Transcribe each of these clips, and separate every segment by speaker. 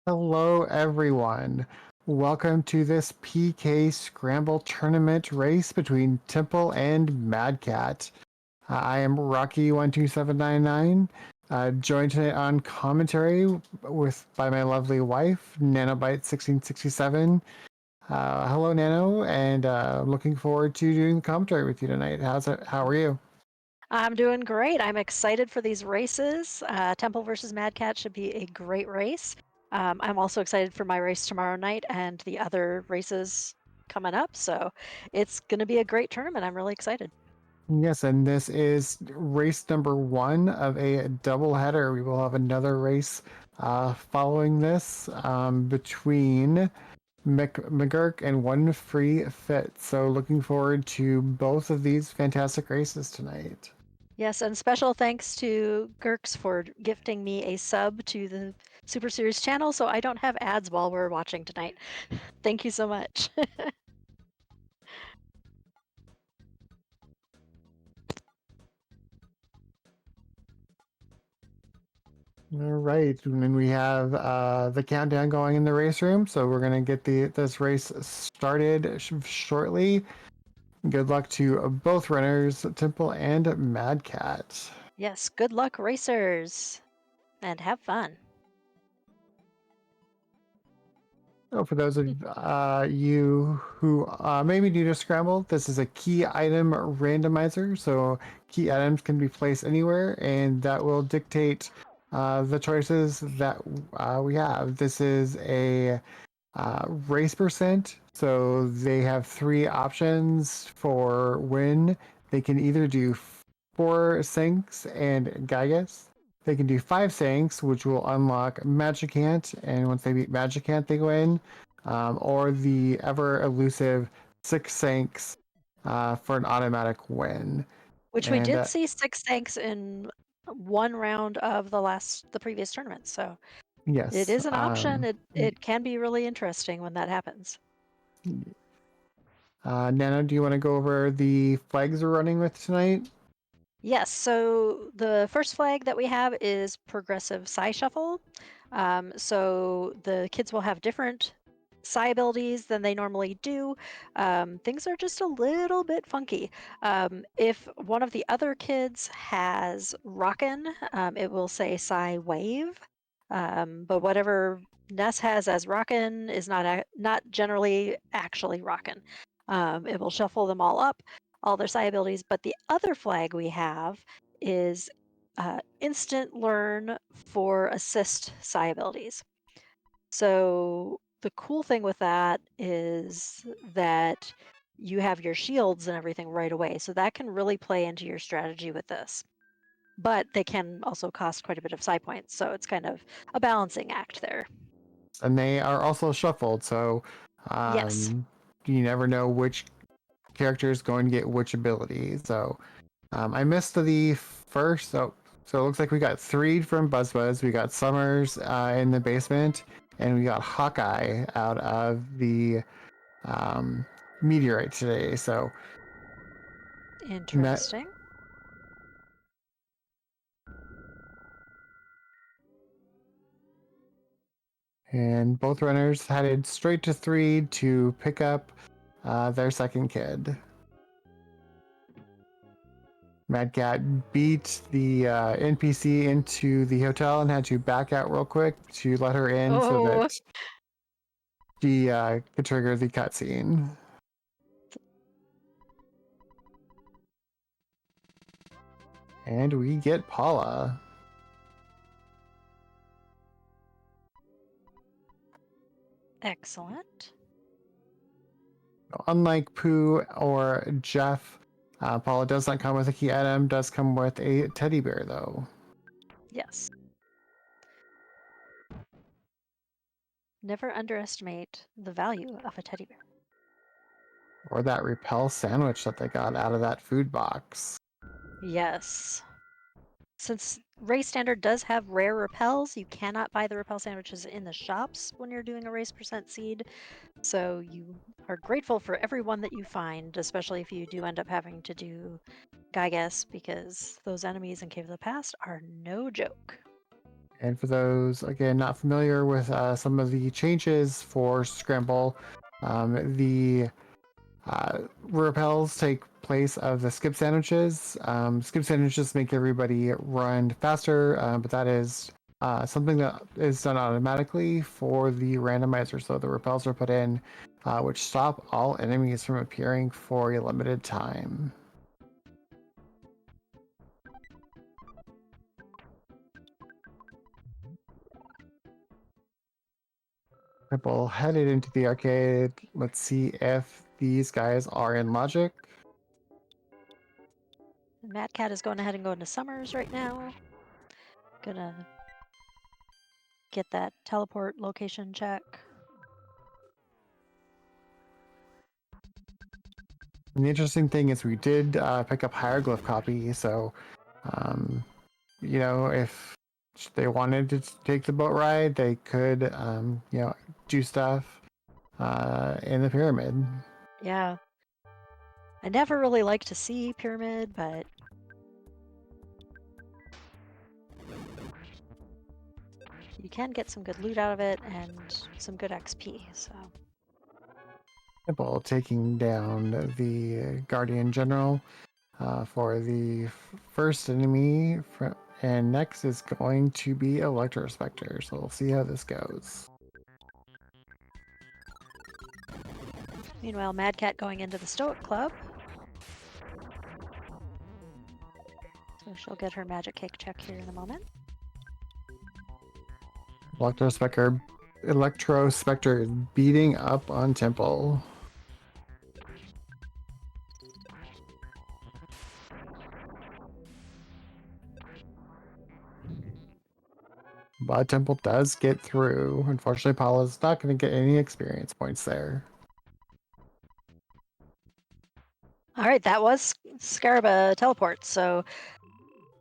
Speaker 1: Hello, everyone. Welcome to this PK Scramble Tournament race between Temple and Madcat. I am Rocky12799, joined today on commentary by my lovely wife, Nanobite1667. Hello, Nano, and looking forward to doing the commentary with you tonight. How are you?
Speaker 2: I'm doing great. I'm excited for these races. Temple versus Madcat should be a great race. I'm also excited for my race tomorrow night and the other races coming up. So it's going to be a great tournament. I'm really excited.
Speaker 1: Yes, and this is race number one of a doubleheader. We will have another race following this between McGurk and One Free Fit. So, looking forward to both of these fantastic races tonight.
Speaker 2: Yes, and special thanks to Gerks for gifting me a sub to the Super Series channel so I don't have ads while we're watching tonight. Thank you so much.
Speaker 1: All right, and we have the countdown going in the race room. So, we're going to get this race started shortly. Good luck to both runners, Temple and Madcat.
Speaker 2: Yes, good luck, racers, and have fun.
Speaker 1: Oh, for those of you who may be new to Scramble, this is a key item randomizer. So key items can be placed anywhere, and that will dictate the choices that we have. This is a race percent. So they have three options for win. They can either do 4 sinks and Gygas. They can do 5 sinks, which will unlock Magicant, and once they beat Magicant, they win. Or the ever elusive 6 sinks for an automatic win.
Speaker 2: Which we
Speaker 1: And
Speaker 2: did see 6 tanks in one round of the previous tournament. So it
Speaker 1: yes,
Speaker 2: is an option. It can be really interesting when that happens.
Speaker 1: Nano, do you want to go over the flags we're running with tonight?
Speaker 2: Yes, so the first flag that we have is progressive Psi Shuffle. So the kids will have different Psi abilities than they normally do. Things are just a little bit funky. If one of the other kids has Rockin', it will say Psi Wave. But whatever Ness has as Rockin' is not generally actually Rockin'. It will shuffle them all up, all their psi abilities. But the other flag we have is instant learn for assist psi abilities. So the cool thing with that is that you have your shields and everything right away. So that can really play into your strategy with this. But they can also cost quite a bit of psi points. So it's kind of a balancing act there.
Speaker 1: And they are also shuffled, so
Speaker 2: Yes.
Speaker 1: you never know which character is going to get which ability. So I missed the first. So it looks like we got 3 from BuzzBuzz. We got Summers in the basement, and we got Hawkeye out of the um, meteorite today. So Matt
Speaker 2: Interesting.
Speaker 1: and both runners headed straight to 3 to pick up their second kid. Mad Cat beat the NPC into the hotel and had to back out real quick to let her in so
Speaker 2: Oh,
Speaker 1: that she could trigger the cutscene. And we get Paula.
Speaker 2: excellent.
Speaker 1: Unlike Pooh or Jeff, Paula does not come with a key item, does come with a teddy bear, though.
Speaker 2: Yes. Never underestimate the value of a teddy bear.
Speaker 1: Or that repel sandwich that they got out of that food box.
Speaker 2: Yes. Since race standard does have rare repels, you cannot buy the repel sandwiches in the shops when you're doing a race percent seed. So you are grateful for every one that you find, especially if you do end up having to do Gygas, because those enemies in Cave of the Past are no joke.
Speaker 1: And for those, again, not familiar with some of the changes for Scramble, the repels take place of the skip sandwiches. Skip sandwiches make everybody run faster, but that is something that is done automatically for the randomizer. So the repels are put in, which stop all enemies from appearing for a limited time. People headed into the arcade. Let's see if these guys are in logic.
Speaker 2: Mad Cat is going ahead and going to Summers right now. Gonna get that teleport location check.
Speaker 1: And the interesting thing is we did pick up hieroglyph copy, so um, if they wanted to take the boat ride, they could do stuff in the pyramid.
Speaker 2: Yeah. I never really like to see Pyramid, but you can get some good loot out of it and some good XP, so.
Speaker 1: Temple taking down the Guardian General for the first enemy, and next is going to be Electro Spectre. So we'll see how this goes.
Speaker 2: Meanwhile, Mad Cat going into the Stoic Club. So she'll get her magic cake check here in a moment.
Speaker 1: Electro Spectre is beating up on Temple. But Temple does get through. Unfortunately, Paula's not going to get any experience points there.
Speaker 2: All right, that was Scaraba teleport, so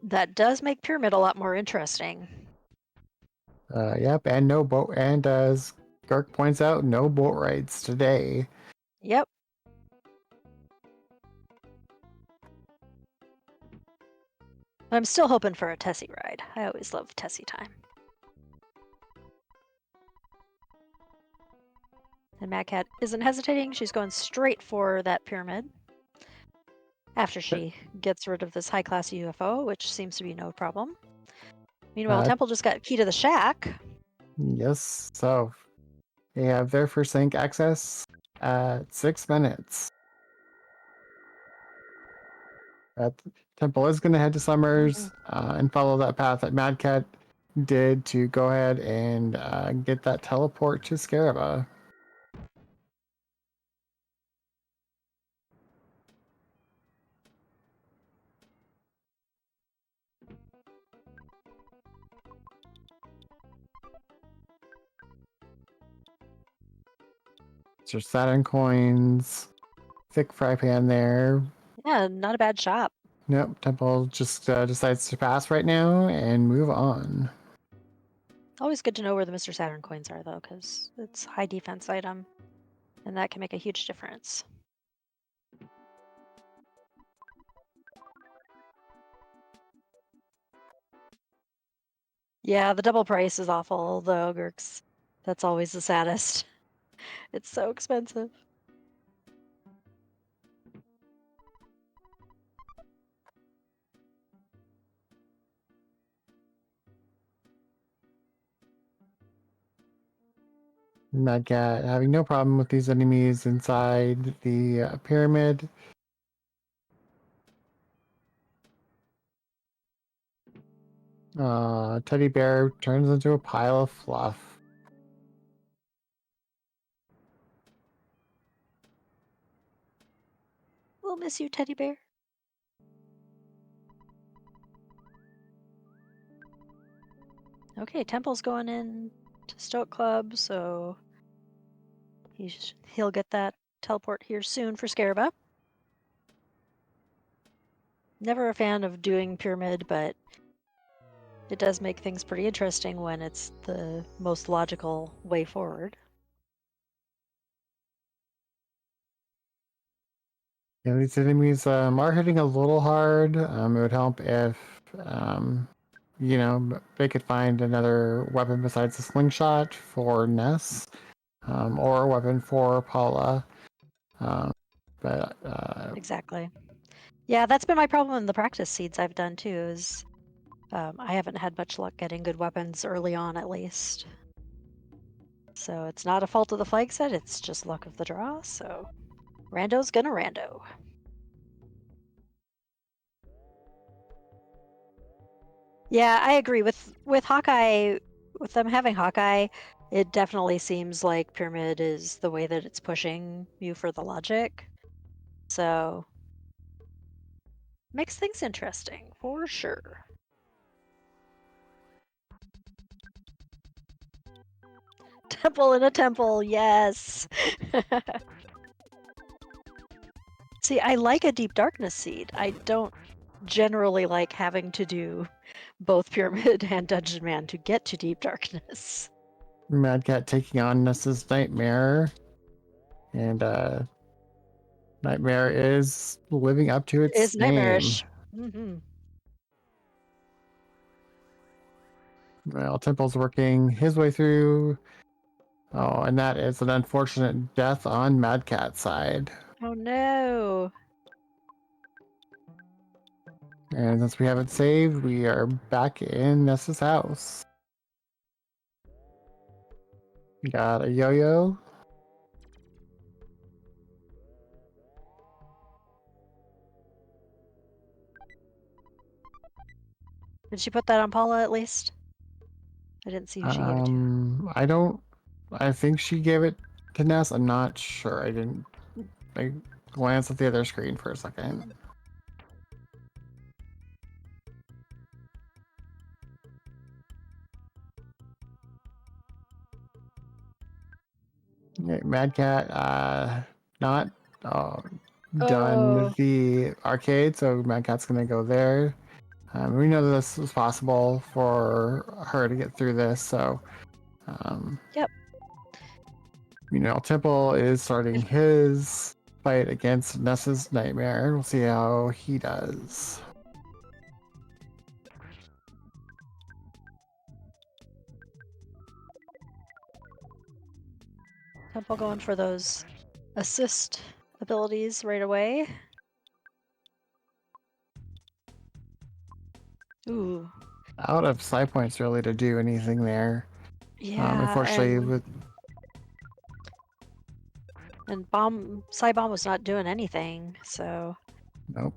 Speaker 2: that does make Pyramid a lot more interesting.
Speaker 1: Yep, and no boat. And as Gark points out, no boat rides today.
Speaker 2: Yep. I'm still hoping for a Tessie ride. I always love Tessie time. And Mad Cat isn't hesitating. She's going straight for that pyramid. After she gets rid of this high-class UFO, which seems to be no problem. Meanwhile, Temple just got key to the shack.
Speaker 1: Yes, so they have their first sync access at 6 minutes. Temple is going to head to Summers and follow that path that Mad Cat did to go ahead and get that teleport to Scaraba. So Saturn coins, thick fry pan there.
Speaker 2: Yeah, not a bad shop.
Speaker 1: Nope, Temple just decides to pass right now and move on.
Speaker 2: Always good to know where the Mr. Saturn coins are, though, because it's a high defense item, and that can make a huge difference. Yeah, the double price is awful, the Ogurks. That's always the saddest. It's so expensive.
Speaker 1: Mad Cat having no problem with these enemies inside the pyramid. Teddy Bear turns into a pile of fluff.
Speaker 2: We'll miss you, Teddy Bear. Okay, Temple's going in to Stoic Club, so he'll get that teleport here soon for Scaraba. Never a fan of doing Pyramid, but it does make things pretty interesting when it's the most logical way forward.
Speaker 1: Yeah, these enemies are hitting a little hard. It would help if they could find another weapon besides the slingshot for Ness, or a weapon for Paula. Um, but
Speaker 2: Exactly. Yeah, that's been my problem in the practice seeds I've done too. Is I haven't had much luck getting good weapons early on, at least. So it's not a fault of the flag set. It's just luck of the draw. So rando's gonna rando. Yeah, I agree with Hawkeye. With them having Hawkeye, it definitely seems like Pyramid is the way that it's pushing you for the logic. So makes things interesting for sure. Temple in a temple, yes. See, I like a deep darkness seed. I don't generally like having to do both Pyramid and Dungeon Man to get to deep darkness.
Speaker 1: Mad Cat taking on Ness's Nightmare, and Nightmare is living up to
Speaker 2: Is
Speaker 1: its name.
Speaker 2: nightmarish. Hmm.
Speaker 1: Well, Temple's working his way through. Oh, and that is an unfortunate death on Mad Cat's side.
Speaker 2: Oh no.
Speaker 1: And since we haven't saved, we are back in Ness's house. We got a yo-yo.
Speaker 2: Did she put that on Paula at least? I didn't see who she gave it to.
Speaker 1: I don't. I think she gave it to Ness. I'm not sure. I didn't. I glanced at the other screen for a second. Okay, Mad Cat, not uh, done
Speaker 2: Oh,
Speaker 1: the arcade, so Mad Cat's gonna go there. We know that this was possible for her to get through this, so um,
Speaker 2: yep.
Speaker 1: Temple is starting
Speaker 2: If
Speaker 1: his fight against Ness's Nightmare. We'll see how he does.
Speaker 2: Temple going for those assist abilities right away. Ooh.
Speaker 1: Out of side points really to do anything there.
Speaker 2: Yeah,
Speaker 1: Unfortunately, with
Speaker 2: and bomb Bomb was not doing anything, so
Speaker 1: nope,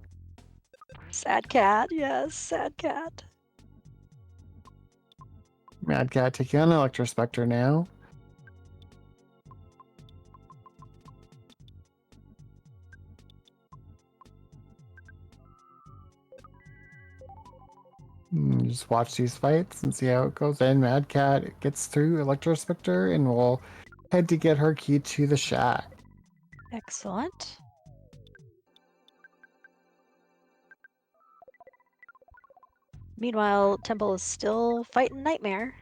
Speaker 2: sad cat, yes, sad cat.
Speaker 1: Mad Cat taking on Electrospectre now. Just watch these fights and see how it goes. And Mad Cat gets through Electrospectre and will head to get her key to the shack.
Speaker 2: Excellent. Meanwhile, Temple is still fighting Nightmare.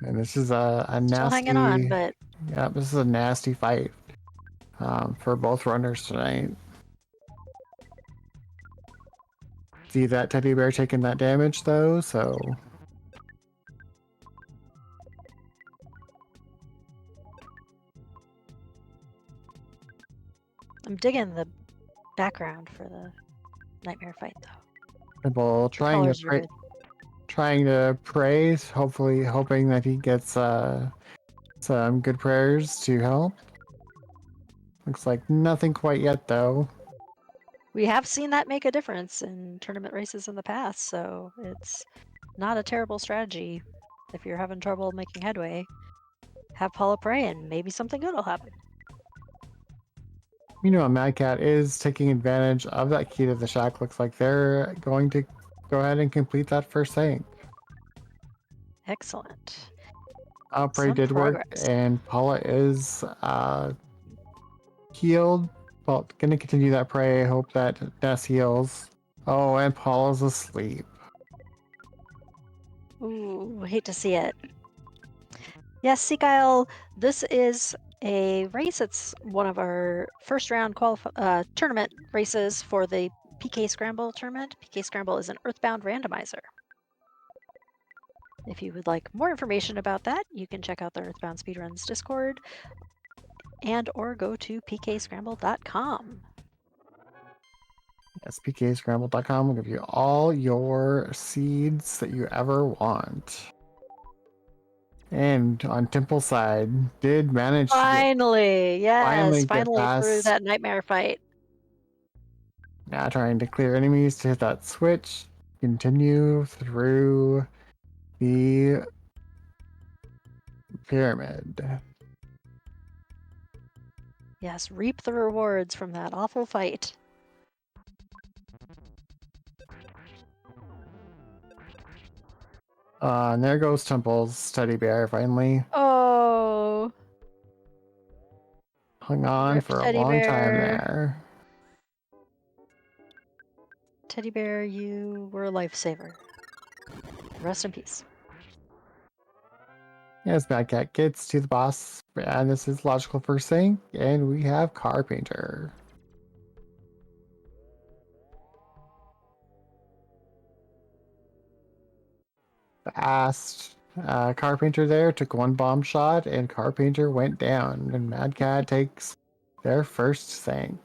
Speaker 1: And this is a
Speaker 2: Still hanging on,
Speaker 1: nasty,
Speaker 2: but
Speaker 1: yeah, this is a nasty fight for both runners tonight. See that teddy bear taking that damage though, so
Speaker 2: I'm digging the background for the Nightmare fight though.
Speaker 1: Temple
Speaker 2: The colors are good.
Speaker 1: trying to pray, hopefully hoping that he gets some good prayers to help. Looks like nothing quite yet though.
Speaker 2: We have seen that make a difference in tournament races in the past, so it's not a terrible strategy. If you're having trouble making headway, have Paula pray and maybe something good will happen.
Speaker 1: Mad Cat is taking advantage of that key to the shack. Looks like they're going to go ahead and complete that first thing.
Speaker 2: Excellent.
Speaker 1: Pray
Speaker 2: Some
Speaker 1: did work,
Speaker 2: progress.
Speaker 1: and Paula is healed. Well, gonna continue that pray. Hope that Ness heals. Oh, and Paula's asleep.
Speaker 2: Ooh, hate to see it. Yes, Seagull, this is a race. It's one of our first round tournament races for the PK Scramble Tournament. PK Scramble is an Earthbound randomizer. If you would like more information about that, you can check out the Earthbound Speedruns Discord and or go to pkscramble.com.
Speaker 1: spkscramble.com will give you all your seeds that you ever want. And on Temple's side, did manage to
Speaker 2: Finally, yes,
Speaker 1: get
Speaker 2: finally through
Speaker 1: past.
Speaker 2: that nightmare fight.
Speaker 1: Now trying to clear enemies to hit that switch. Continue through the pyramid.
Speaker 2: Yes, reap the rewards from that awful fight.
Speaker 1: And there goes Temple's teddy bear finally.
Speaker 2: Oh,
Speaker 1: Hung on
Speaker 2: rip
Speaker 1: for a
Speaker 2: teddy
Speaker 1: long time
Speaker 2: bear.
Speaker 1: there.
Speaker 2: Teddy bear, you were a lifesaver. Rest in peace.
Speaker 1: As Madcat gets to the boss, and this is logical first thing, and we have Carpenter. Fast. Carpenter there took one bomb shot, and Carpenter went down, and Madcat takes their first thing.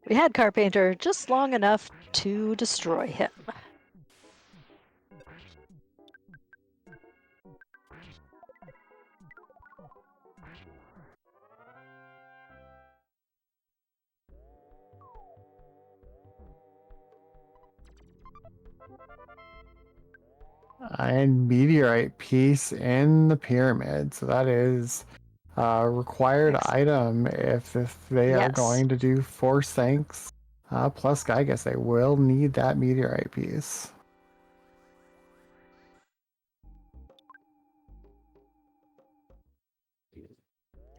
Speaker 2: We had Carpenter just long enough to destroy him.
Speaker 1: And meteorite piece in the pyramid. So that is a required
Speaker 2: Excellent.
Speaker 1: item if they are
Speaker 2: Yes.
Speaker 1: going to do force thanks. Plus, I guess they will need that meteorite piece.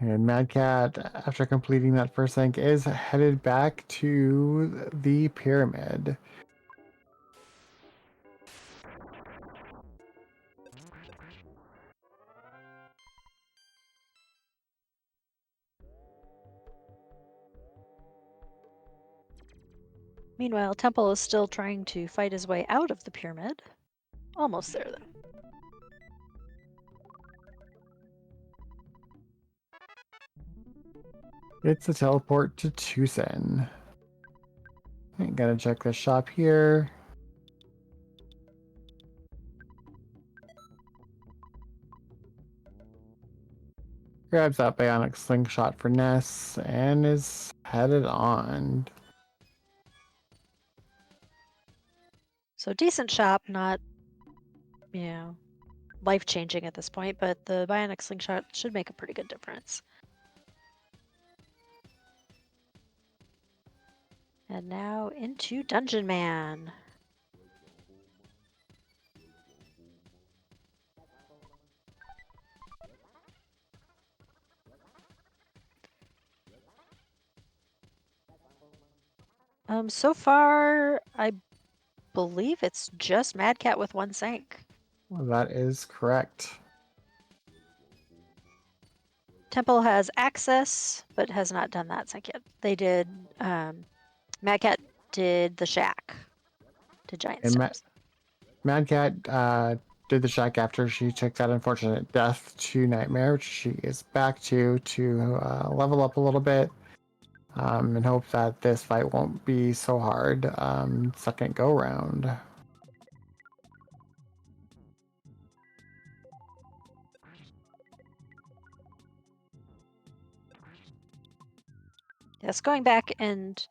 Speaker 1: And Mad Cat, after completing that first thing, is headed back to the pyramid.
Speaker 2: Meanwhile, Temple is still trying to fight his way out of the pyramid. Almost there, though.
Speaker 1: It's a teleport to Tucson. I'm gonna check the shop here. Grabs that bionic slingshot for Ness and is headed on.
Speaker 2: So decent shop, not, you know, life-changing at this point, but the bionic slingshot should make a pretty good difference. And now into Dungeon Man. So far, I believe it's just Mad Cat with one sink.
Speaker 1: Well, that is correct.
Speaker 2: Temple has access, but has not done that sink yet. They did, Mad Cat did the shack, did Giant
Speaker 1: And
Speaker 2: Steps.
Speaker 1: Mad Cat did the shack after she took that unfortunate death to Nightmare, which she is back to level up a little bit and hope that this fight won't be so hard second go round.
Speaker 2: Yes, going back and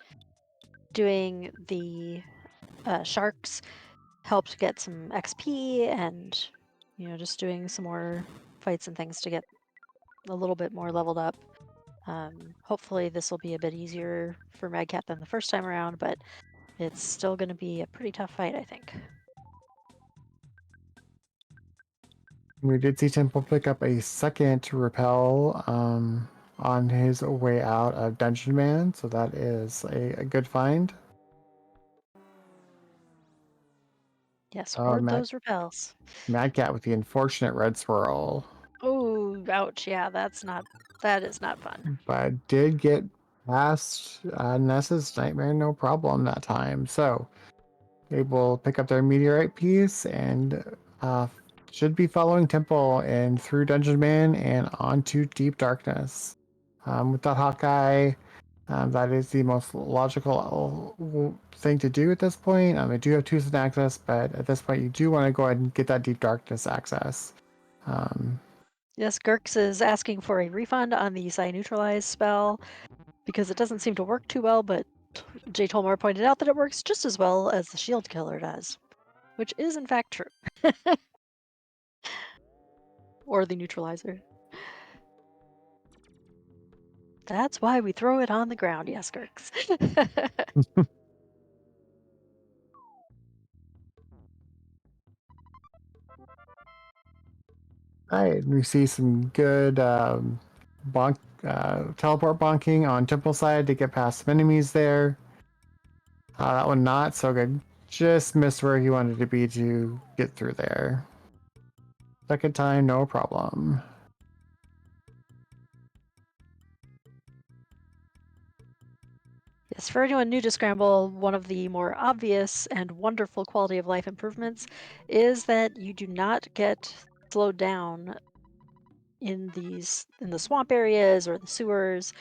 Speaker 2: doing the sharks helped get some XP and, you know, just doing some more fights and things to get a little bit more leveled up. Hopefully this will be a bit easier for Mad Cat than the first time around, but it's still going to be a pretty tough fight, I think.
Speaker 1: We did see Temple pick up a second repel on his way out of Dungeon Man, so that is a good find.
Speaker 2: Yes,
Speaker 1: Oh,
Speaker 2: hoard those repels.
Speaker 1: Mad Cat with the unfortunate red swirl.
Speaker 2: Oh, ouch. Yeah, that is not fun.
Speaker 1: But did get past Ness's nightmare no problem that time. So they will pick up their meteorite piece and should be following Temple and through Dungeon Man and onto Deep Darkness. With that Hawkeye, that is the most logical thing to do at this point. I do have Tucson access, but at this point, you do want to go ahead and get that Deep Darkness access.
Speaker 2: Yes, Gurks is asking for a refund on the Psi Neutralize spell because it doesn't seem to work too well, but Jay Tolmar pointed out that it works just as well as the Shield Killer does, which is in fact true. Or the Neutralizer. That's why we throw it on the ground, yes, Gurks.
Speaker 1: All right, we see some good teleport bonking on Temple side to get past some enemies there. That one not so good. Just missed where he wanted to be to get through there. Second time, no problem.
Speaker 2: Yes, for anyone new to Scramble, one of the more obvious and wonderful quality of life improvements is that you do not get slowed down in the swamp areas or the sewers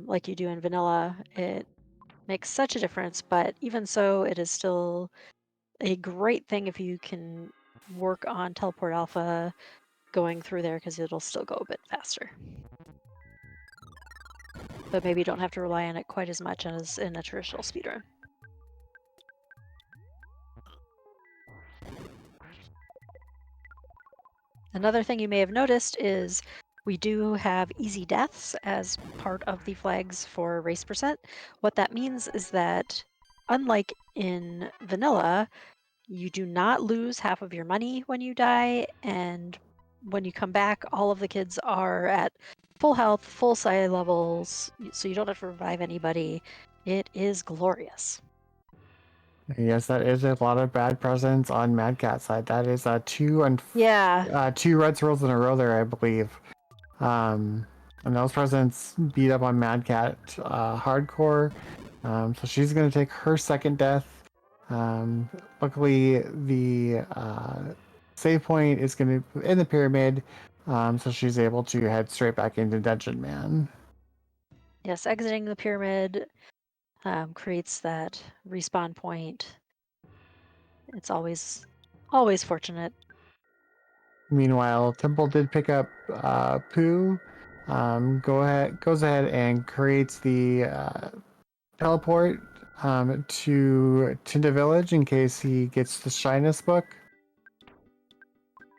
Speaker 2: like you do in vanilla. It makes such a difference, but even so, it is still a great thing if you can work on teleport alpha going through there because it'll still go a bit faster. But maybe you don't have to rely on it quite as much as in a traditional speedrun. Another thing you may have noticed is we do have easy deaths as part of the flags for race percent. What that means is that unlike in vanilla, you do not lose half of your money when you die, and when you come back, all of the kids are at full health, full psi levels, so you don't have to revive anybody. It is glorious.
Speaker 1: Yes, that is a lot of bad presence on Mad Cat side. That is
Speaker 2: Yeah.
Speaker 1: two red swirls in a row there, I believe. And those presents beat up on Mad Cat hardcore. So she's going to take her second death. Luckily, the save point is going to in the pyramid, so she's able to head straight back into Dungeon Man.
Speaker 2: Yes, exiting the pyramid creates that respawn point. It's always fortunate.
Speaker 1: Meanwhile, Temple did pick up Pooh. Goes ahead and creates the teleport to Tinda Village in case he gets the Shyness book,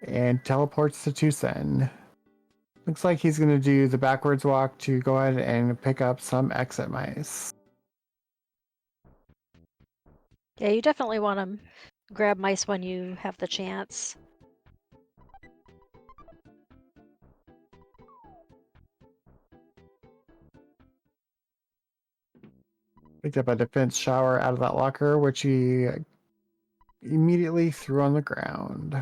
Speaker 1: and teleports to Tucson. Looks like he's going to do the backwards walk to go ahead and pick up some exit mice.
Speaker 2: Yeah, you definitely want to grab mice when you have the chance.
Speaker 1: Picked up a defense shower out of that locker, which he immediately threw on the ground.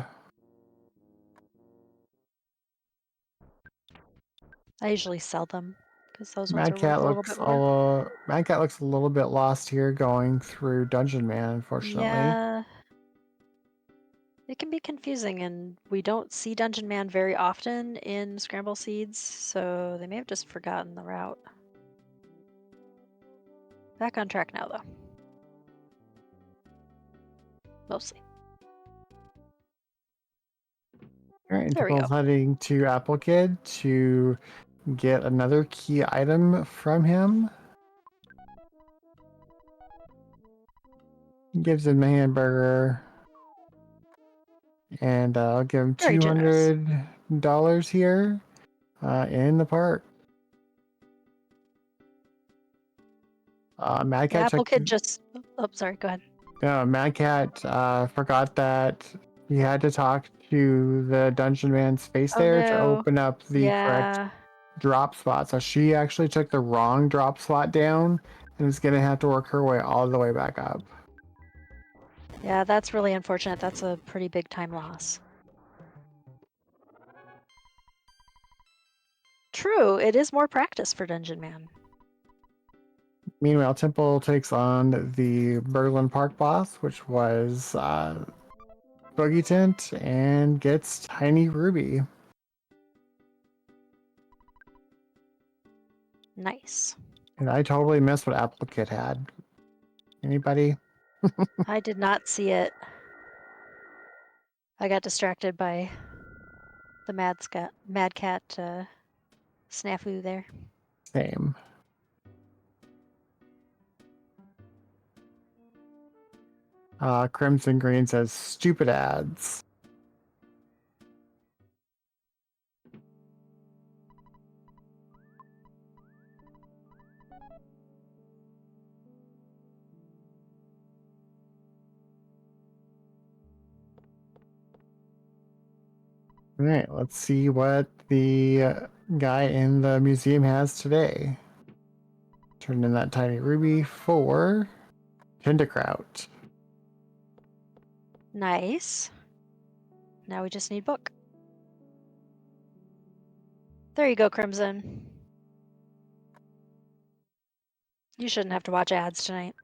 Speaker 2: I usually sell them because those ones
Speaker 1: Mad
Speaker 2: are worth
Speaker 1: Cat
Speaker 2: a little
Speaker 1: looks
Speaker 2: bit more.
Speaker 1: Mad Cat looks a little bit lost here going through Dungeon Man, unfortunately.
Speaker 2: Yeah, it can be confusing, and we don't see Dungeon Man very often in Scramble Seeds, so they may have just forgotten the route. Back on track now, though. Mostly.
Speaker 1: All right, and
Speaker 2: There we go.
Speaker 1: Tipple's heading to Apple Kid to get another key item from him. Gives him a hamburger, and I'll give him
Speaker 2: Very generous.
Speaker 1: $200 here in the park. Mad
Speaker 2: Yeah,
Speaker 1: Cat
Speaker 2: Apple
Speaker 1: checked.
Speaker 2: Kid just. Oh, sorry, go ahead.
Speaker 1: Mad Cat forgot that he had to talk to the Dungeon Man's face
Speaker 2: Oh
Speaker 1: there to
Speaker 2: no.
Speaker 1: open up the correct
Speaker 2: Yeah.
Speaker 1: drop spot. So she actually took the wrong drop spot down and is going to have to work her way all the way back up.
Speaker 2: Yeah, that's really unfortunate. That's a pretty big time loss. True, it is more practice for Dungeon Man.
Speaker 1: Meanwhile, Temple takes on the Berlin Park boss, which was Boogie Tent, and gets Tiny Ruby.
Speaker 2: Nice.
Speaker 1: And I totally missed what Applicant had. Anybody?
Speaker 2: I did not see it. I got distracted by the Mad Cat snafu there.
Speaker 1: Same. Crimson Green says stupid ads. All right, let's see what the guy in the museum has today. Turn in that Tiny Ruby for Tinderkraut.
Speaker 2: Nice. Now we just need book. There you go, Crimson. You shouldn't have to watch ads tonight.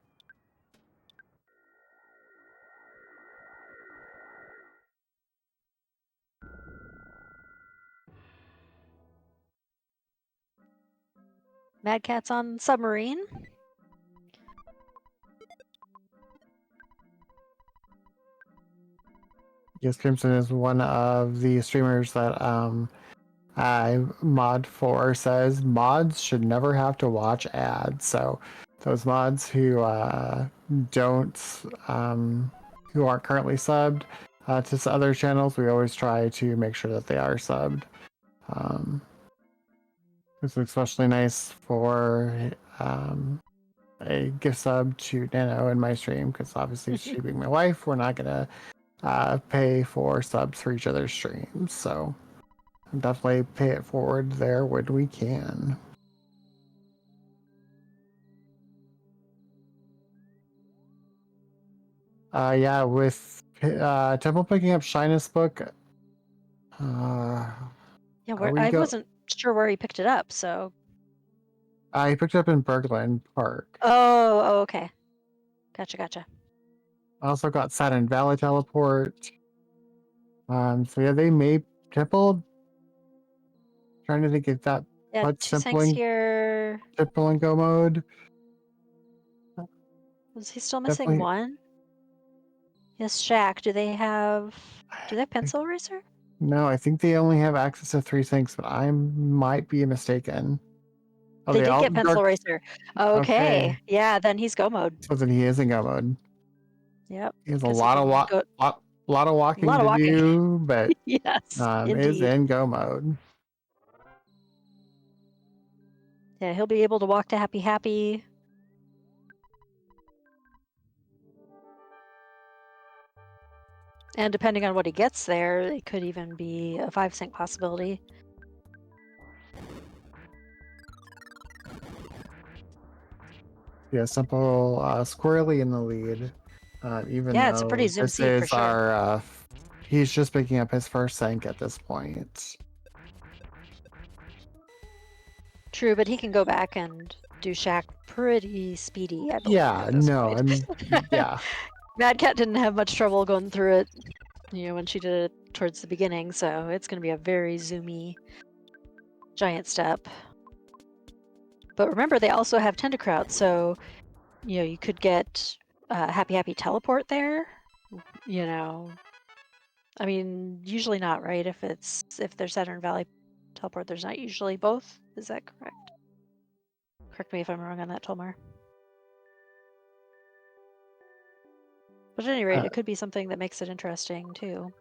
Speaker 2: Mad Cat's on submarine.
Speaker 1: Yes, Crimson is one of the streamers that I mod for says mods should never have to watch ads. So those mods who don't who aren't currently subbed to other channels, we always try to make sure that they are subbed. It's especially nice for a gift sub to Nano in my stream because obviously she being my wife, we're not gonna pay for subs for each other's streams. So definitely pay it forward there when we can. Yeah, with Temple picking up Shyness book.
Speaker 2: Yeah,
Speaker 1: Are we
Speaker 2: I
Speaker 1: go?
Speaker 2: wasn't sure where he picked it up, so.
Speaker 1: He picked it up in Berglund Park.
Speaker 2: Oh, okay. Gotcha.
Speaker 1: I also got Saturn Valley teleport. So yeah, they may Temple. Trying to think if that
Speaker 2: Yeah,
Speaker 1: puts
Speaker 2: Two Sinks
Speaker 1: Temple
Speaker 2: here.
Speaker 1: in go mode.
Speaker 2: Was he still missing
Speaker 1: Definitely.
Speaker 2: one? Yes, Shaq. Do they have
Speaker 1: I think-
Speaker 2: pencil eraser?
Speaker 1: No, I think they only have access to 3 things, but I might be mistaken. Oh,
Speaker 2: They
Speaker 1: they
Speaker 2: did
Speaker 1: all
Speaker 2: get pencil
Speaker 1: dark.
Speaker 2: eraser. Okay.
Speaker 1: Okay,
Speaker 2: Yeah, then he's go mode.
Speaker 1: so then he is in go mode.
Speaker 2: Yep.
Speaker 1: He has a
Speaker 2: Because he
Speaker 1: lot of
Speaker 2: can go
Speaker 1: lot of
Speaker 2: a lot
Speaker 1: walking
Speaker 2: of
Speaker 1: to
Speaker 2: walking.
Speaker 1: do, but
Speaker 2: Yes,
Speaker 1: is
Speaker 2: indeed.
Speaker 1: in go mode.
Speaker 2: Yeah, he'll be able to walk to Happy Happy. And depending on what he gets there, it could even be a 5 cent possibility.
Speaker 1: Yeah, simple squarely in the lead. Even
Speaker 2: Yeah, it's a pretty
Speaker 1: though
Speaker 2: zoom
Speaker 1: this
Speaker 2: seat for
Speaker 1: is
Speaker 2: sure.
Speaker 1: our he's just picking up his first sync at this point.
Speaker 2: True, but he can go back and do Shaq pretty speedy, I believe,
Speaker 1: Yeah,
Speaker 2: at this
Speaker 1: no,
Speaker 2: point.
Speaker 1: yeah.
Speaker 2: Mad Cat didn't have much trouble going through it, when she did it towards the beginning, so it's going to be a very zoomy giant step. But remember, they also have Tendacrout, so you could get Happy Happy teleport there. I mean, usually not, right? If there's Saturn Valley teleport, there's not usually both. Is that correct? Correct me if I'm wrong on that, Tolmar. But at any rate, it could be something that makes it interesting too.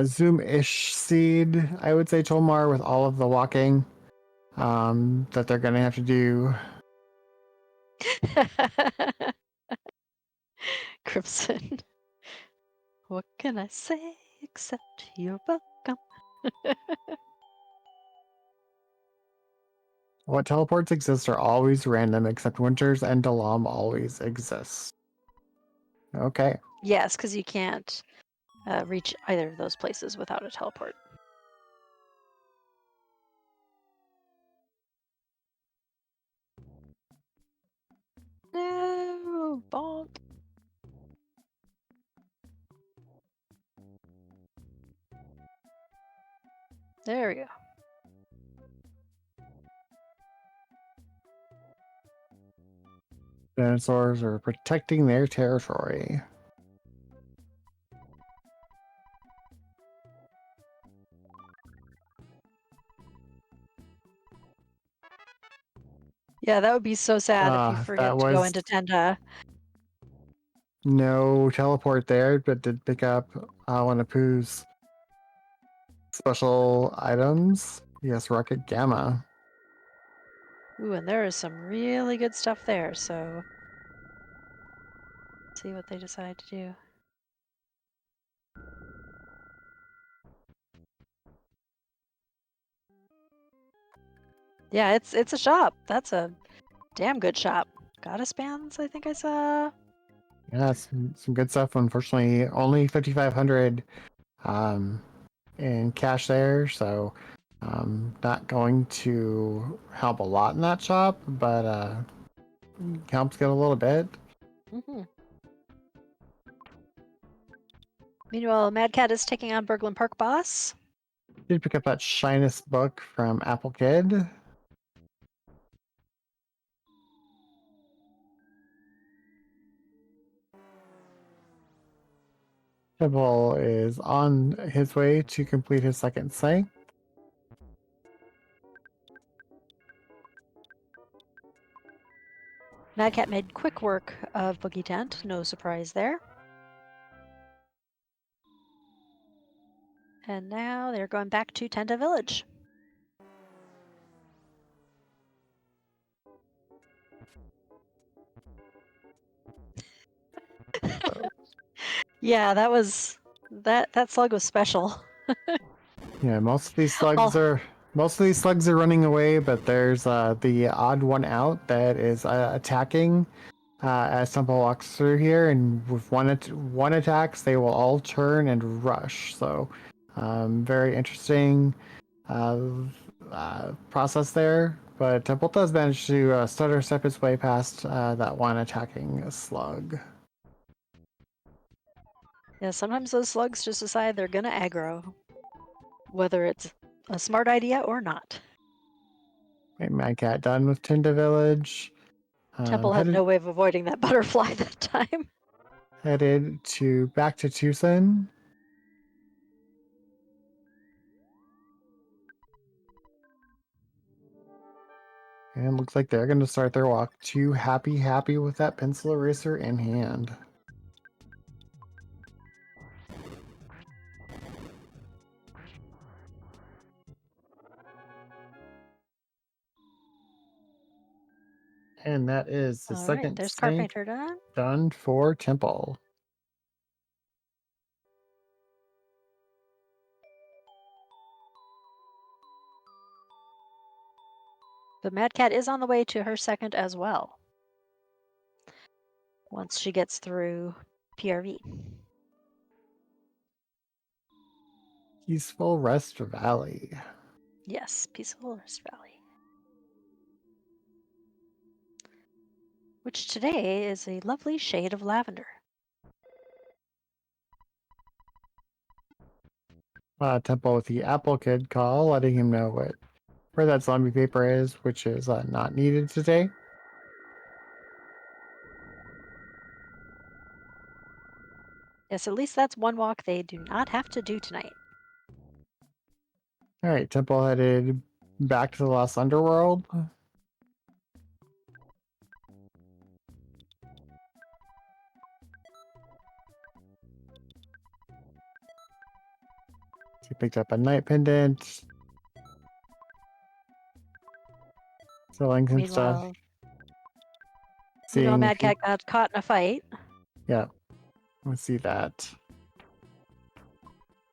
Speaker 1: Zoom-ish seed, I would say Tolmar with all of the walking that they're gonna have to do.
Speaker 2: Crimson. What can I say except you're welcome?
Speaker 1: What teleports exist are always random, except Winters and Dalam always exist. Okay.
Speaker 2: Yes, because you can't reach either of those places without a teleport. Bonk. There we go.
Speaker 1: Dinosaurs are protecting their territory.
Speaker 2: Yeah, that would be so sad if you
Speaker 1: That
Speaker 2: forget to go
Speaker 1: was
Speaker 2: into Tenda.
Speaker 1: no teleport there, but did pick up one of Pooh's special items. Yes, Rocket Gamma.
Speaker 2: Ooh, and there is some really good stuff there, so see what they decide to do. Yeah, it's a shop. That's a damn good shop. Goddess bands, I think I saw.
Speaker 1: Yeah, some good stuff. Unfortunately, only 5,500 um, in cash there, so not going to help a lot in that shop, but helps get a little bit.
Speaker 2: Hmm. Meanwhile, Mad Cat is taking on Berglund Park Boss.
Speaker 1: Did pick up that Shyness book from Apple Kid. Temple is on his way to complete his second site.
Speaker 2: Mad Cat made quick work of Boogie Tent. No surprise there. And now they're going back to Tenda Village. Yeah, that slug was special.
Speaker 1: Yeah,
Speaker 2: Oh,
Speaker 1: most of these slugs are running away, but there's the odd one out that is attacking as Temple walks through here, and with one attacks, they will all turn and rush. So, very interesting uh, process there. But Temple does manage to stutter step his way past that one attacking slug.
Speaker 2: yeah, sometimes those slugs just decide they're gonna aggro, whether it's a smart idea or not.
Speaker 1: Okay, Mad Cat done with Tinda Village.
Speaker 2: Temple had
Speaker 1: Headed
Speaker 2: no way of avoiding that butterfly that time.
Speaker 1: headed to back to Tucson. And looks like they're going to start their walk to happy with that pencil eraser in hand. And that is the
Speaker 2: All right,
Speaker 1: second
Speaker 2: there's
Speaker 1: sink
Speaker 2: Carpenter done.
Speaker 1: done for Temple.
Speaker 2: The Mad Cat is on the way to her second as well, once she gets through PRV.
Speaker 1: Peaceful Rest Valley.
Speaker 2: Yes, Peaceful Rest Valley. Which today is a lovely shade of lavender.
Speaker 1: Temple with the Apple Kid call, letting him know where that zombie paper is, which is not needed today.
Speaker 2: Yes, at least that's one walk they do not have to do tonight.
Speaker 1: All right, Temple headed back to the Lost Underworld. He picked up a night pendant, selling some stuff,
Speaker 2: Meanwhile,
Speaker 1: seeing if
Speaker 2: Mad
Speaker 1: he.
Speaker 2: Cat got caught in a fight.
Speaker 1: Yeah, let's see that.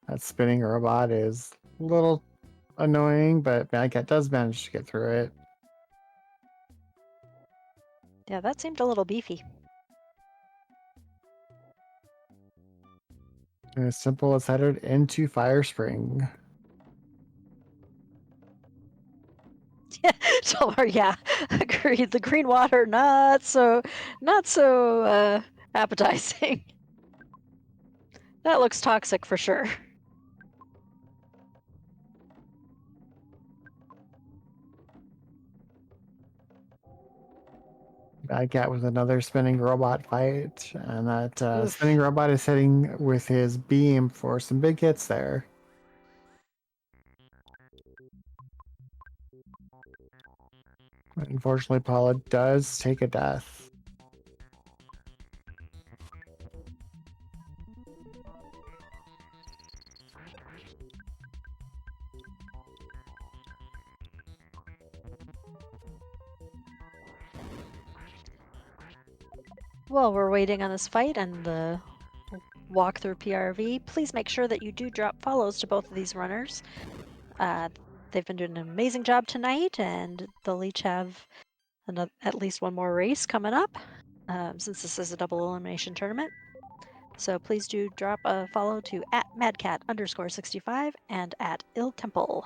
Speaker 1: That spinning robot is a little annoying, but Mad Cat does manage to get through it.
Speaker 2: Yeah, that seemed a little beefy.
Speaker 1: And as simple as headed into Fire Spring.
Speaker 2: Or yeah, agreed. The green water, not so appetizing. That looks toxic for sure.
Speaker 1: I got with another spinning robot fight, and that spinning
Speaker 2: Oof.
Speaker 1: robot is hitting with his beam for some big hits there. Unfortunately, Paula does take a death.
Speaker 2: While we're waiting on this fight and the walk through PRV, please make sure that you do drop follows to both of these runners. Uh, they've been doing an amazing job tonight, and they'll each have at least one more race coming up, since this is a double elimination tournament. So please do drop a follow to @madkat_65 and @illtemple.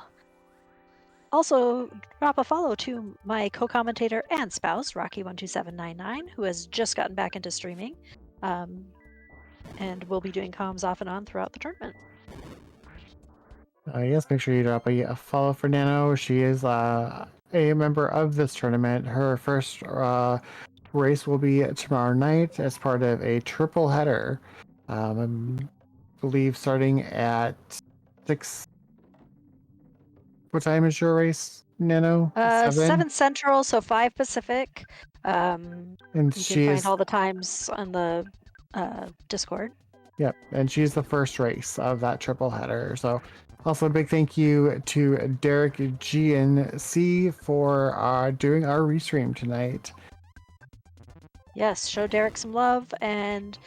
Speaker 2: Also, drop a follow to my co-commentator and spouse, Rocky12799, who has just gotten back into streaming, and will be doing comms off and on throughout the tournament.
Speaker 1: Yes, make sure you drop a follow for Nano. She is a member of this tournament. Her first race will be tomorrow night as part of a triple header. I believe starting at 6. What time is your race, Nano? 7?
Speaker 2: 7 Central, so 5 Pacific.
Speaker 1: And
Speaker 2: You can
Speaker 1: she
Speaker 2: find
Speaker 1: is,
Speaker 2: all the times on the Discord.
Speaker 1: yep, and she's the first race of that triple header. So also a big thank you to Derek GNC for doing our restream tonight.
Speaker 2: Yes, show Derek some love, and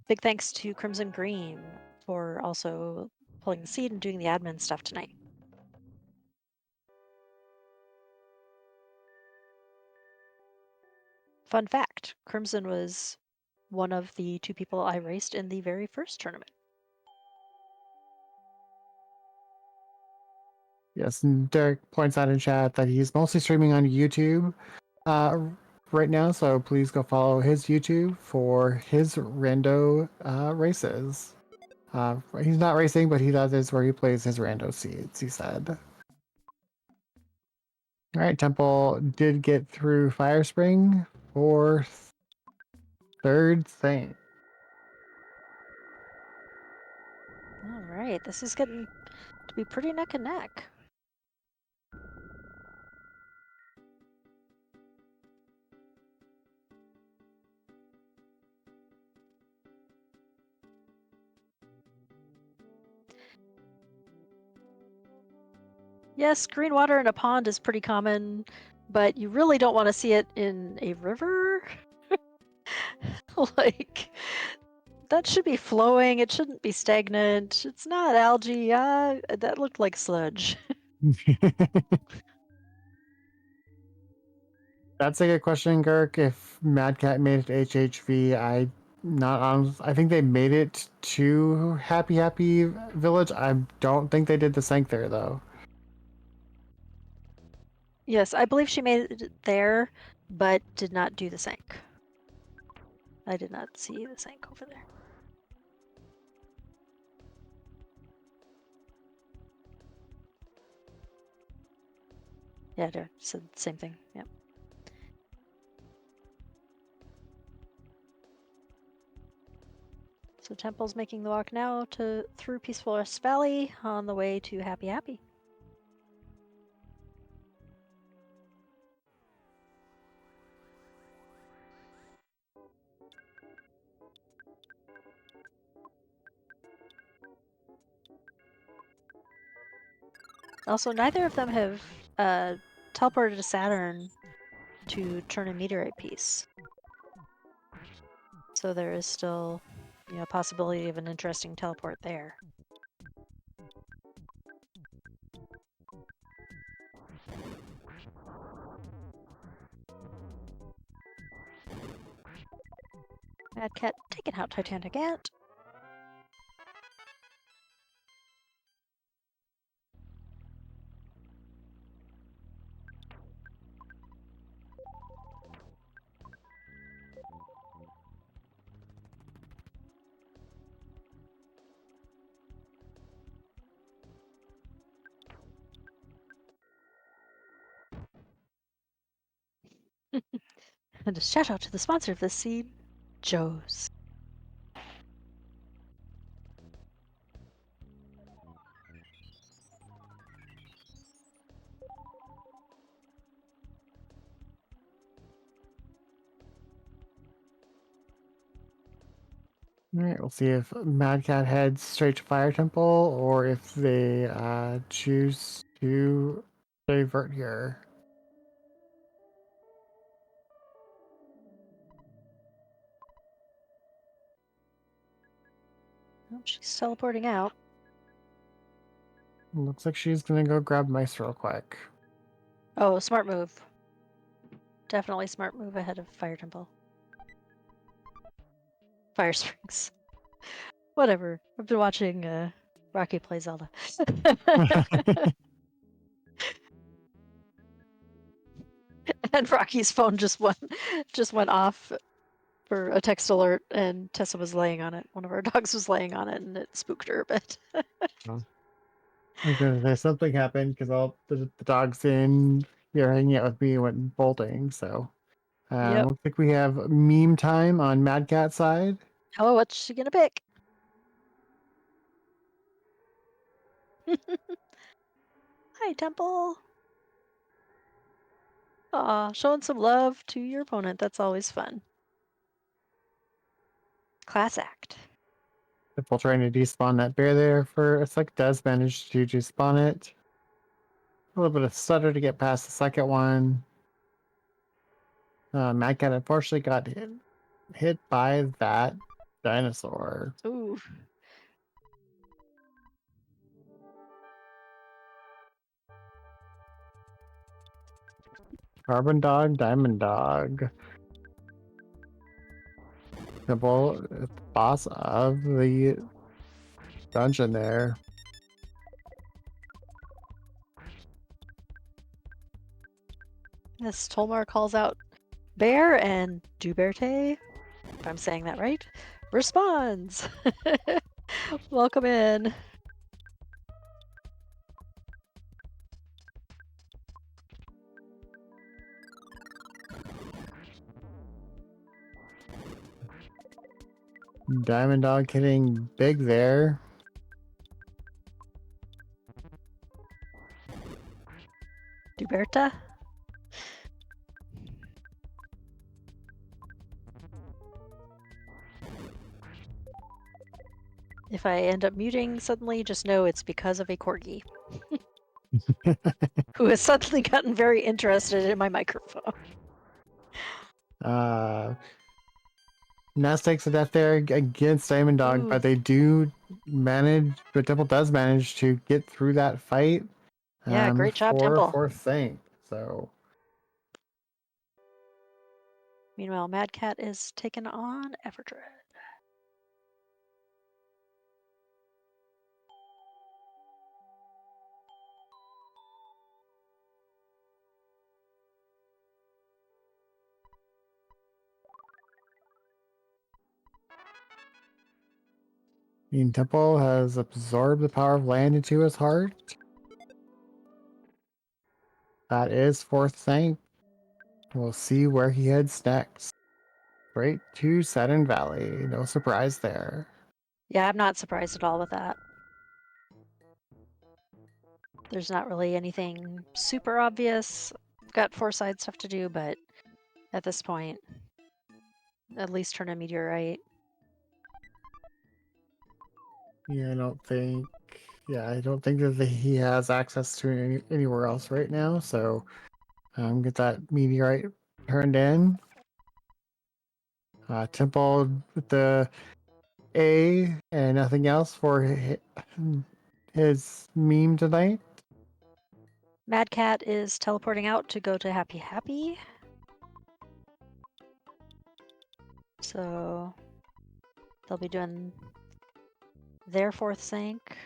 Speaker 2: big thanks to Crimson Green for also pulling the seed and doing the admin stuff tonight. Fun fact, Crimson was one of the 2 people I raced in the very first tournament.
Speaker 1: Yes, and Derek points out in chat that he's mostly streaming on YouTube right now, so please go follow his YouTube for his rando races. He's not racing, but he does is where he plays his rando seeds, he said. All right, Temple did get through Fire Spring for third thing.
Speaker 2: All right, this is getting to be pretty neck and neck. Yes, green water in a pond is pretty common, but you really don't want to see it in a river. Like, that should be flowing. It shouldn't be stagnant. It's not algae. That looked like sludge.
Speaker 1: That's a good question, Girk. If Mad Cat made it to HHV, I think they made it to Happy Village. I don't think they did the sync there though.
Speaker 2: Yes, I believe she made it there, but did not do the sync. I did not see the sync over there. Yeah, I said the same thing. Yep. So Temple's making the walk now through Peaceful Rest Valley on the way to Happy. Also, neither of them have teleported to Saturn to turn a meteorite piece. So there is still, a possibility of an interesting teleport there. Mad Cat taking out Titanic Ant. And a shout out to the sponsor of this scene, Joe's.
Speaker 1: All right, we'll see if Mad Cat heads straight to Fire Temple or if they choose to divert here.
Speaker 2: Oh, she's teleporting out.
Speaker 1: Looks like she's gonna go grab mice real quick.
Speaker 2: Oh, smart move. Definitely smart move ahead of Fire Temple. Fire Springs. Whatever. I've been watching Rocky play Zelda. And Rocky's phone just went off for a text alert, and Tessa was laying on it. One of our dogs was laying on it, and it spooked her a bit.
Speaker 1: Okay, there's something happened because all the dogs in here hanging out with me went bolting. So
Speaker 2: Yep.
Speaker 1: looks like we have meme time on Mad Cat's side.
Speaker 2: Oh, what's she gonna pick? Hi, Temple. Aw, showing some love to your opponent. That's always fun. Class act.
Speaker 1: People trying to despawn that bear there for a sec does manage to despawn it. A little bit of stutter to get past the second one. Mad Cat unfortunately got hit by that dinosaur.
Speaker 2: Ooh.
Speaker 1: Carbon Dog, Diamond Dog. The boss of the dungeon there.
Speaker 2: This Tolmar calls out Bear, and Duberte, if I'm saying that right, responds. Welcome in.
Speaker 1: Diamond Dog hitting big there.
Speaker 2: Duberta? If I end up muting suddenly, just know it's because of a corgi who has suddenly gotten very interested in my microphone.
Speaker 1: Nest takes a death there against Diamond Dog,
Speaker 2: Ooh.
Speaker 1: but they do manage, but Temple does manage to get through that fight.
Speaker 2: Yeah, great job,
Speaker 1: for
Speaker 2: Temple.
Speaker 1: fourth thing. So
Speaker 2: Meanwhile, Mad Cat is taken on Everdred.
Speaker 1: Temple has absorbed the power of land into his heart. That is fourth thing. We'll see where he heads next. Straight to Saturn Valley. No surprise there.
Speaker 2: Yeah, I'm not surprised at all with that. There's not really anything super obvious. Got 4 side stuff to do, but at this point, at least turn a meteorite.
Speaker 1: Yeah, I don't think. Yeah, I don't think that he has access to anywhere else right now. So, get that meteorite turned in. Temple with the A and nothing else for his meme tonight.
Speaker 2: Mad Cat is teleporting out to go to Happy Happy. So they'll be doing their 4th sync.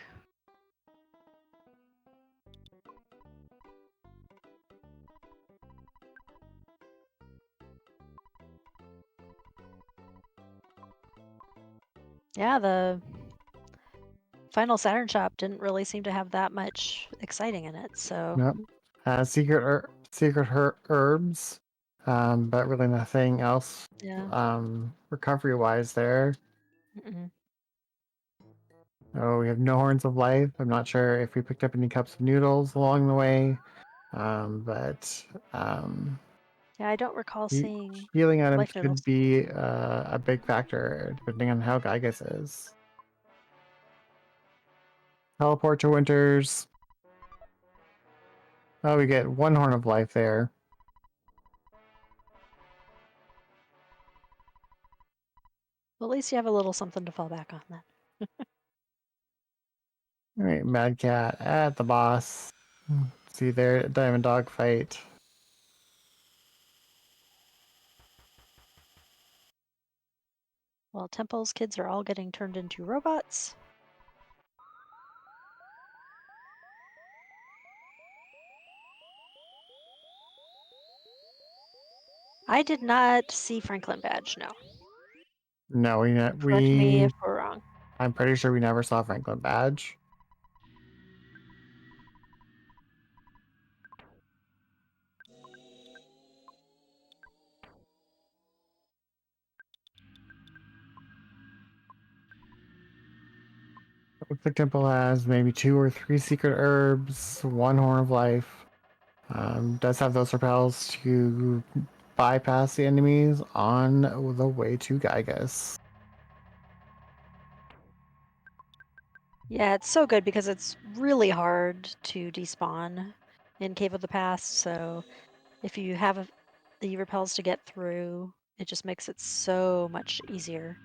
Speaker 2: Yeah, the final Saturn shop didn't really seem to have that much exciting in it. So
Speaker 1: Yep. Secret herbs. but really nothing else
Speaker 2: Yeah.
Speaker 1: recovery wise there.
Speaker 2: Mm-mm.
Speaker 1: Oh, we have no horns of life. I'm not sure if we picked up any cups of noodles along the way, but
Speaker 2: Yeah, I don't recall
Speaker 1: he-
Speaker 2: seeing
Speaker 1: healing items
Speaker 2: life noodles.
Speaker 1: could be a big factor depending on how Gygus is. Teleport to Winters. Oh, we get one horn of life there.
Speaker 2: Well, at least you have a little something to fall back on then.
Speaker 1: All right, Mad Cat at the boss. See there, Diamond Dog fight.
Speaker 2: Well, Temple's kids are all getting turned into robots. I did not see Franklin Badge, no.
Speaker 1: No,
Speaker 2: Correct me if we're wrong.
Speaker 1: I'm pretty sure we never saw Franklin Badge. Looks like Temple has maybe 2 or 3 secret herbs, one horn of life. Does have those repels to bypass the enemies on the way to Gygus.
Speaker 2: Yeah, it's so good because it's really hard to despawn in Cave of the Past. So if you have the repels to get through, it just makes it so much easier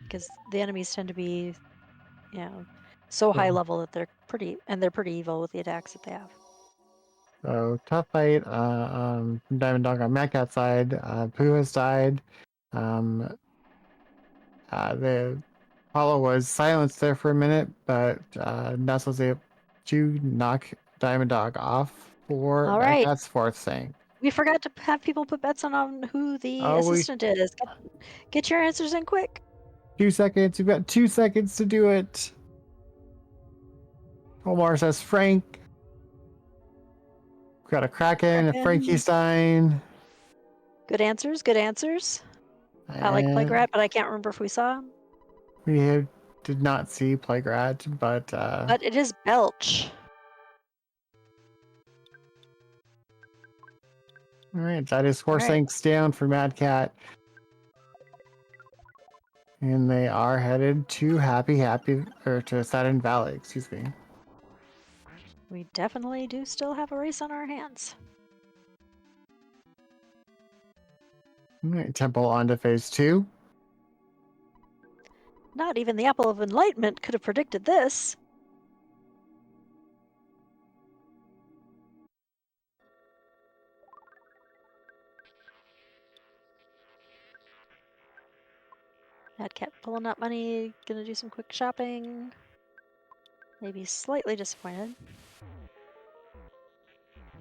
Speaker 2: because the enemies tend to be, you know, so high
Speaker 1: So,
Speaker 2: level that they're pretty evil with the attacks that they have.
Speaker 1: so tough fight. Diamond Dog on Mad Cat's side. Pooh has died. Um, the Hollow was silenced there for a minute, but Nuss was able to knock Diamond Dog off for
Speaker 2: All
Speaker 1: Mad
Speaker 2: right.
Speaker 1: Cat's fourth thing.
Speaker 2: We forgot to have people put bets on who the
Speaker 1: Oh, we
Speaker 2: assistant is. Get your answers in quick.
Speaker 1: 2 seconds. We've got 2 seconds to do it. Omar says Frank. We've got a Kraken, a
Speaker 2: Kraken.
Speaker 1: Frankenstein,
Speaker 2: Good answers. Good answers. I like Plague
Speaker 1: and
Speaker 2: Rat, but I can't remember if we saw him.
Speaker 1: did not see Plague Rat, but
Speaker 2: But it is Belch.
Speaker 1: all right, that is
Speaker 2: All
Speaker 1: 4
Speaker 2: right.
Speaker 1: sinks down for Mad Cat. And they are headed to or to Saturn Valley, excuse me.
Speaker 2: We definitely do still have a race on our hands.
Speaker 1: All right, Temple on to phase 2.
Speaker 2: Not even the Apple of Enlightenment could have predicted this. Mad Cat pulling up money, gonna do some quick shopping. Maybe slightly disappointed.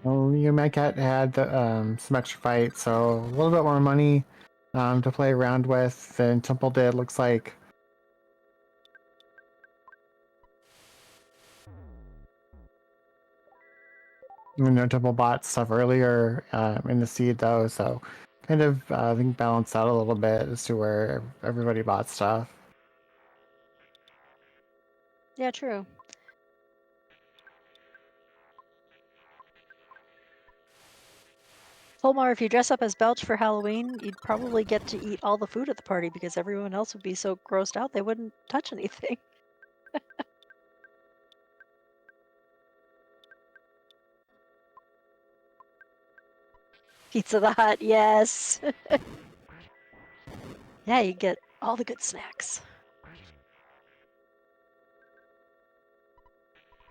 Speaker 1: Well, Mad Cat had some extra fight, so a little bit more money to play around with than Temple did, looks like. Temple bought stuff earlier in the seed, though, so kind of, I think, balanced out a little bit as to where everybody bought stuff.
Speaker 2: Yeah, true. Fulmar, if you dress up as Belch for Halloween, you'd probably get to eat all the food at the party because everyone else would be so grossed out they wouldn't touch anything. Pizza the Hut, yes. Yeah, you get all the good snacks.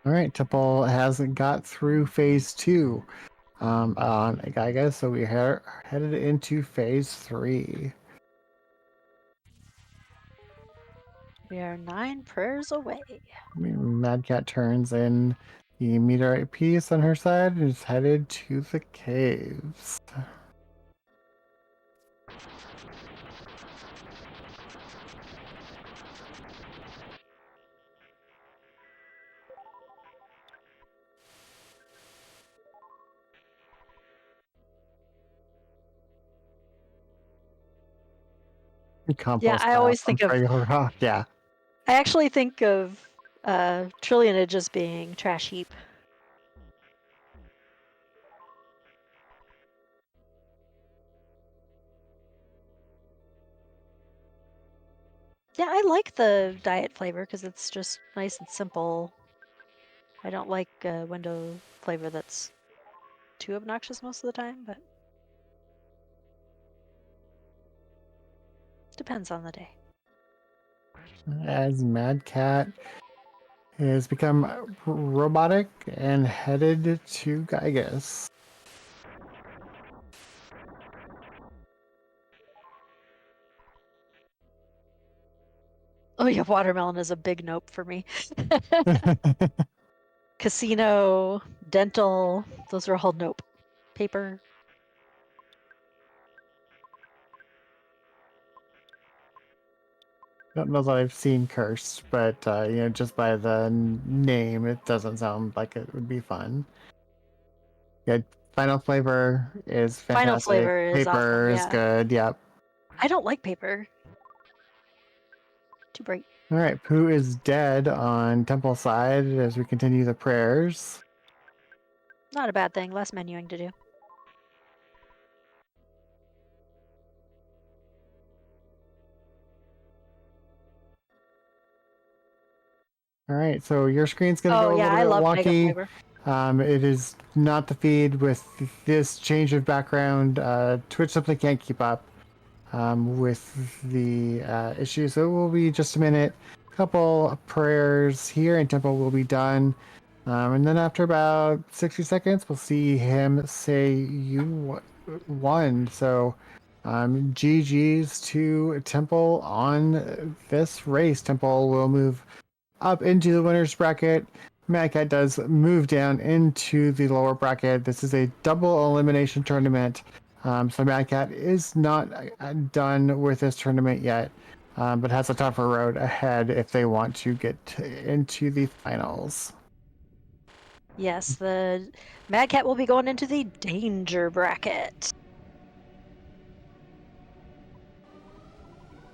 Speaker 1: All right, Temple hasn't got through phase 2 on Gyga, so we are headed into phase 3.
Speaker 2: We are 9 prayers away.
Speaker 1: Mad Cat turns in the meteorite piece on her side and is headed to the caves.
Speaker 2: Yeah,
Speaker 1: Compost
Speaker 2: I
Speaker 1: pile
Speaker 2: always
Speaker 1: from
Speaker 2: think of.
Speaker 1: regular rock. Yeah.
Speaker 2: I actually think of trillionage as being trash heap. Yeah, I like the diet flavor because it's just nice and simple. I don't like window flavor that's too obnoxious most of the time, but depends on the day.
Speaker 1: As Mad Cat has become robotic and headed to Gygus.
Speaker 2: Oh yeah, watermelon is a big nope for me. Casino, dental, those are all nope. Paper.
Speaker 1: Don't know that I've seen Cursed, but just by the name, it doesn't sound like it would be fun. Yeah, Final Flavor is
Speaker 2: Final
Speaker 1: fantastic.
Speaker 2: flavor is
Speaker 1: Paper
Speaker 2: awesome,
Speaker 1: is
Speaker 2: yeah.
Speaker 1: good. Yep.
Speaker 2: I don't like paper. Too bright.
Speaker 1: All right, Pooh is dead on Temple side as we continue the prayers.
Speaker 2: Not a bad thing, less menuing to do.
Speaker 1: All right, so your screen's going to
Speaker 2: Oh
Speaker 1: go a
Speaker 2: yeah,
Speaker 1: little
Speaker 2: I
Speaker 1: bit
Speaker 2: love mega
Speaker 1: wonky.
Speaker 2: flavor.
Speaker 1: It is not the feed with this change of background. Twitch simply can't keep up with the issue, so it will be just a minute. A couple of prayers here, and Temple will be done. And then after about 60 seconds, we'll see him say you won. So GG's to Temple on this race. Temple will move up into the winner's bracket. Madcat does move down into the lower bracket. This is a double elimination tournament. So Madcat is not done with this tournament yet, but has a tougher road ahead if they want to get into the finals.
Speaker 2: Yes, the Mad Cat will be going into the danger bracket.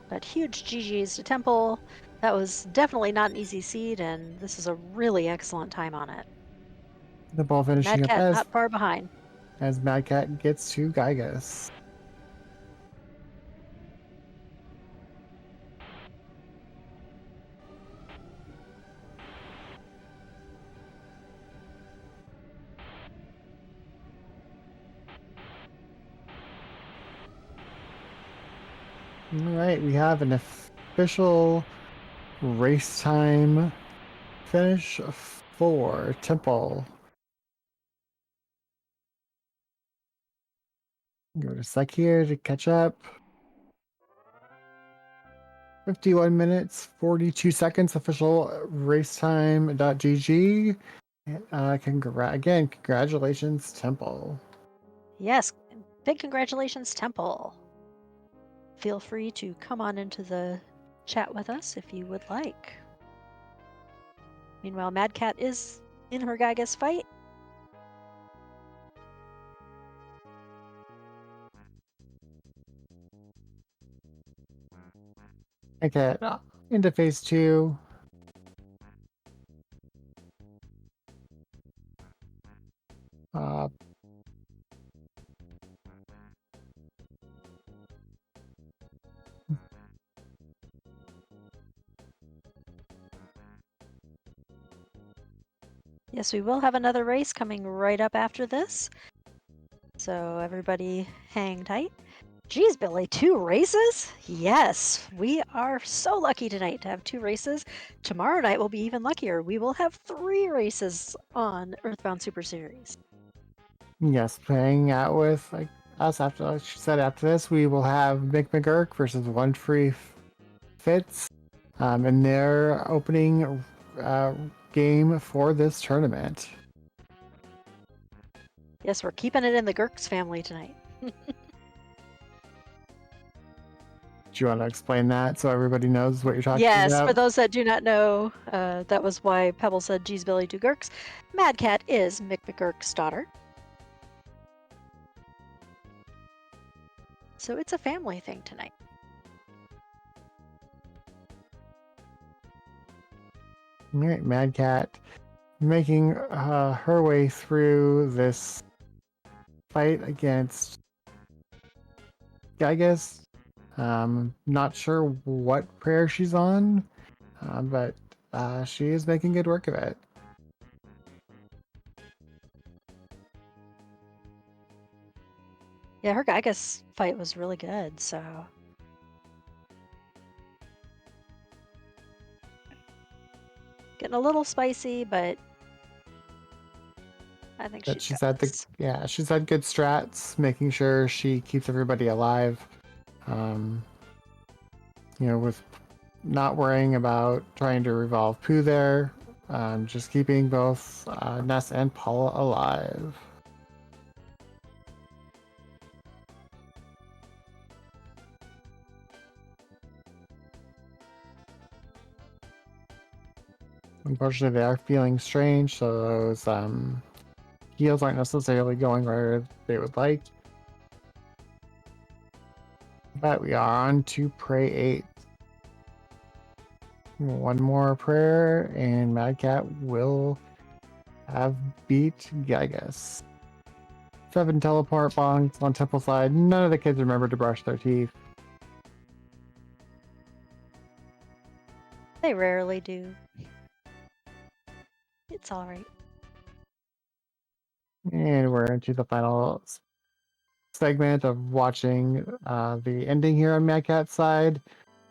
Speaker 2: But huge GG's to Temple. That was definitely not an easy seed, and this is a really excellent time on it.
Speaker 1: The ball
Speaker 2: Mad
Speaker 1: finishing up
Speaker 2: Cat not far behind.
Speaker 1: as Madcat gets to Gygus. All right, we have an official race time finish for Temple. Go to sec here to catch up. 51 minutes, 42 seconds, official race time.gg. Again, congratulations, Temple.
Speaker 2: Yes, big congratulations, Temple. Feel free to come on into the chat with us if you would like. Meanwhile, Mad Cat is in her Gygus fight.
Speaker 1: Okay, into phase two. Uh,
Speaker 2: Yes, we will have another race coming right up after this. So everybody hang tight. Geez, Billy, 2 races? Yes, we are so lucky tonight to have 2 races. Tomorrow night we'll be even luckier. We will have 3 races on Earthbound Super Series.
Speaker 1: yes, playing out with us after, like she said, after this, we will have Mick McGurk versus One Free Fitz in their opening game for this tournament.
Speaker 2: Yes, we're keeping it in the Gurks family tonight.
Speaker 1: Do you want to explain that so everybody knows what you're talking
Speaker 2: Yes, for
Speaker 1: about?
Speaker 2: those that do not know, that was why Pebble said, geez, Billy, 2 Gurks. Mad Cat is Mick McGurk's daughter. So it's a family thing tonight.
Speaker 1: All right, Mad Cat making her way through this fight against Gygas. Not sure what prayer she's on, but she is making good work of it.
Speaker 2: Yeah, her Gygas fight was really good, so getting a little spicy, but I think
Speaker 1: But
Speaker 2: she's
Speaker 1: she's
Speaker 2: got
Speaker 1: had
Speaker 2: this.
Speaker 1: she's had good strats, making sure she keeps everybody alive. Um, with not worrying about trying to revolve Pooh there, just keeping both Ness and Paula alive. Unfortunately, they are feeling strange, so those heals aren't necessarily going where they would like. But we are on to Pray 8. One more prayer, and Mad Cat will have beat Gygas. 7 teleport bonks on Temple Side. None of the kids remember to brush their teeth.
Speaker 2: They rarely do. It's all right.
Speaker 1: And we're into the final segment of watching the ending here on Mad Cat's side.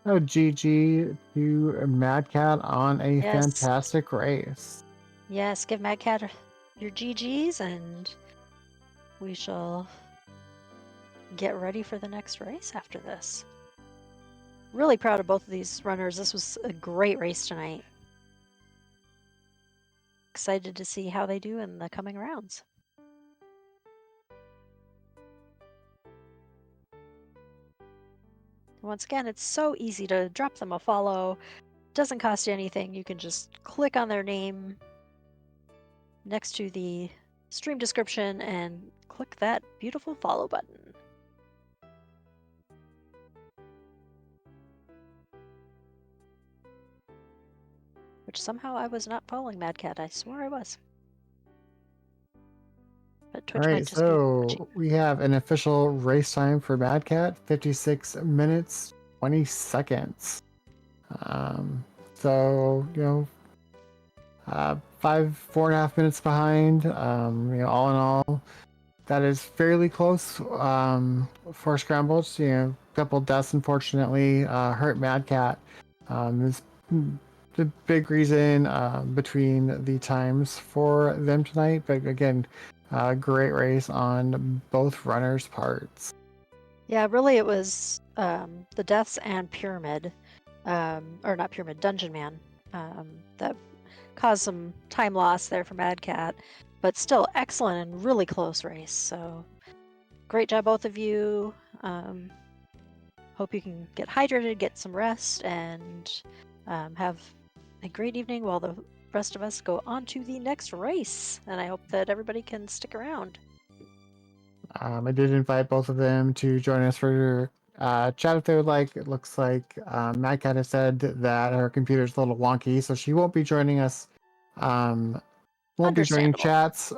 Speaker 1: Oh, GG to Mad Cat on a
Speaker 2: Yes,
Speaker 1: fantastic race.
Speaker 2: yes. Give Mad Cat your GGs, and we shall get ready for the next race after this. Really proud of both of these runners. This was a great race tonight. Excited to see how they do in the coming rounds. Once again, it's so easy to drop them a follow. Doesn't cost you anything. You can just click on their name next to the stream description and click that beautiful follow button. Which somehow I was not following Mad Cat. I swore I was. But
Speaker 1: All
Speaker 2: Twitch might
Speaker 1: right,
Speaker 2: just be glitchy.
Speaker 1: so we have an official race time for Mad Cat 56 minutes, 20 seconds. So, 4.5 minutes behind. All in all, that is fairly close for scrambles. A couple deaths unfortunately hurt Mad Cat. Is the big reason between the times for them tonight. But again, great race on both runners' parts.
Speaker 2: Yeah, really it was the deaths and Pyramid, or not Pyramid, Dungeon Man, that caused some time loss there for Mad Cat, but still excellent and really close race. So great job, both of you. Hope you can get hydrated, get some rest, and have a great evening while the rest of us go on to the next race. And I hope that everybody can stick around.
Speaker 1: I did invite both of them to join us for chat if they would like. It looks like Mad Cat has said that her computer's a little wonky, so she won't be joining us. Won't be joining
Speaker 2: Understandable.
Speaker 1: chats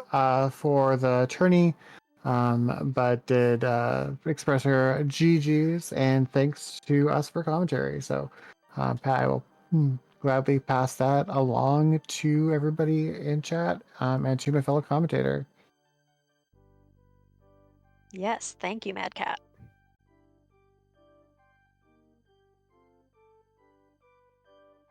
Speaker 1: for the tourney, but did express her GGs and thanks to us for commentary. So, Pat, I will gladly pass that along to everybody in chat and to my fellow commentator.
Speaker 2: Yes, thank you, Mad Cat.